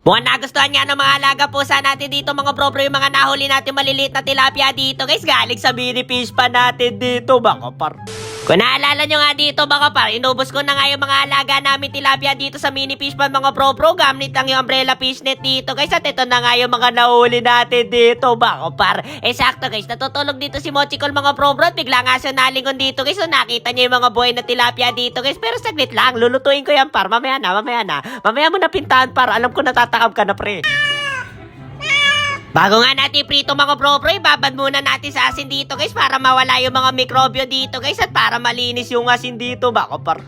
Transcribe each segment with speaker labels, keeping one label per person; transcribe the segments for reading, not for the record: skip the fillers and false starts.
Speaker 1: Mukhang nagustuhan nga ng mga alaga pusa natin dito mga bro yung mga nahuli natin maliliit na tilapia dito guys. Galing sa mini fish pa natin dito mga par. Kung naalala nyo nga dito mga par, inubos ko na nga yung mga alaga namin tilapia dito sa mini fish pan mga bro. Gamit lang yung umbrella fish net dito guys. At ito na nga yung mga nahuli natin dito mga par. Sakto guys, natutulog dito si Mochicol mga bro. At bigla nga siya nalingon dito guys. So nakita niya yung mga buhay na tilapia dito guys. Pero saglit lang, lulutuin ko yan par. Mamaya na. Mamaya mo na pintahan par. Alam ko natatakam ka na pre. Bago nga natin prito mga bro, ibabad muna natin sa asin dito guys para mawala yung mga mikrobyo dito guys at para malinis yung asin dito bako par.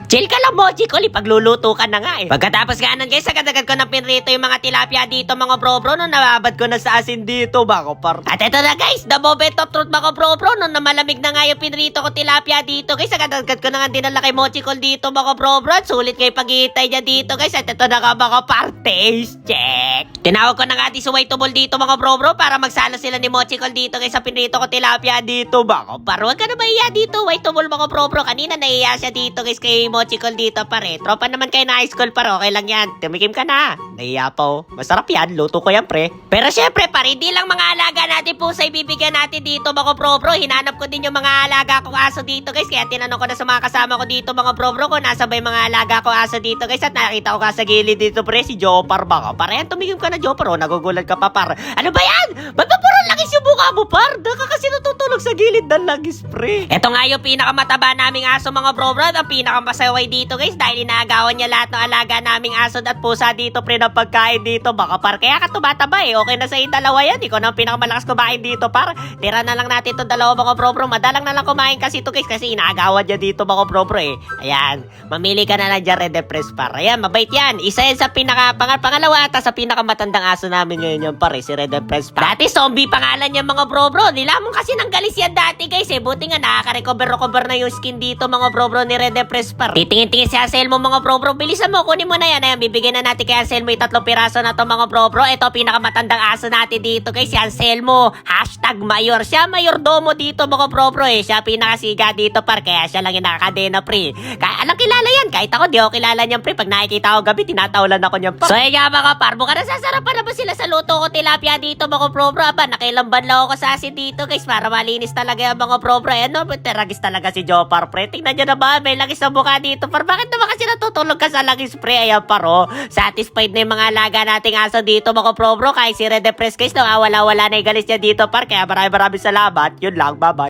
Speaker 1: Chill ka lang Mochicol, pagluluto ka na nga eh. Pagkatapos nga nun guys, agad-agad ko na pinrito yung mga tilapia dito mga bro nung nababad ko na sa asin dito bako par. At ito na guys, the moment of truth mga bro nung namalamig na nga yung pinrito ko tilapia dito guys, agad-agad ko na nga dinala kay Mochicol dito mga bro at sulit kayo paghihintay niya dito guys. At ito na nga mga par, taste check. Tinawag ko na nga si Waitable dito mga bro para magsalo sila ni Mochicol dito guys sa pinrito ko tilapia dito bako par. Huwag ka na mahiya dito Waitable mga bro, kanina nahiya siya dito guys kay Mochicol dito pare. Tropa naman kayo na high school pare, okay lang yan. Tumikim ka na. Nahiya pa oh. Masarap yan, luto ko yan pre. Pero syempre pare, hindi lang mga alaga natin po sa ibibigyan natin dito mga bro. Hinanap ko din yung mga alaga kong aso dito guys. Kaya tinanong ko na sa mga kasama ko dito mga bro kung nasa ba yung mga alaga kong aso dito guys. At nakita ko ka sa gilid dito pre, si Jopar baka. Pare yan, tumigim ka na Jopar oh. Nagugulat ka pa par. Ano ba yan? Ba't ba puro langis yung mukha mo par? Daka kasi natutulog sa gilid ng langis pre. Ito nga yung pinakamataba naming aso mga bro at ang pinakamasaway dito guys dahil inaagawan niya lahat ng alaga naming aso at pusa dito pre ng pagkain dito baka par. Kaya ka tumataba eh. Okay na sa dalawa yan. Ikaw na ang pinakamalakas kumain dito par. Tira na lang natin itong dalawa mga bro. Madalang na lang kumain kasi ito guys kasi inaagawan niya dito mga bro eh. Ayan. Mamili ka na lang dyan Red Press par. Ayan, mabait yan. Isa yan sa pangalawa ata sa pinakamatandang aso namin ngayon yan par si Red Press par. Dati zombie pangalan niya mga bro. Nilamon kasi ng galis yan dati guys eh. Buti nga nakaka-recover na yung skin dito mga bro ni Red Press par. Titingin-tingin si Anselmo mga bro. Bilisan mo, kunin mo na yan. Ayan, bibigyan na natin kay Anselmo yung 3 piraso na to mga bro. Ito pinakamatandang aso natin dito guys, si Anselmo. #mayor. Siya mayordomo dito mga bro eh. Siya pinakasiga dito par. Kaya siya lang yung nakakadena pre. Kaya alam kilala yan. Kahit ako di ako kilala niyan pre. Pag nakikita ko gabi, tinatawalan ako niyan par. So yan mga par. Mukhang nasasarapan na ba sila sa luto ko tilapia dito mga bro? Aba, nakilamban lang ako sa asin dito guys para malinis talaga yung mga bro. Ano, teragis talaga si Jopar pre. Tingnan nyo naman, may langis sa mukha dito par. Bakit naman kasi natutulog ka sa langis pre? Ayan paro. Satisfied na yung mga alaga nating aso dito mga bro. Kahit si Red Press guys, wala na yung galis niya dito par. Kaya maraming salamat. Yun lang, bye bye.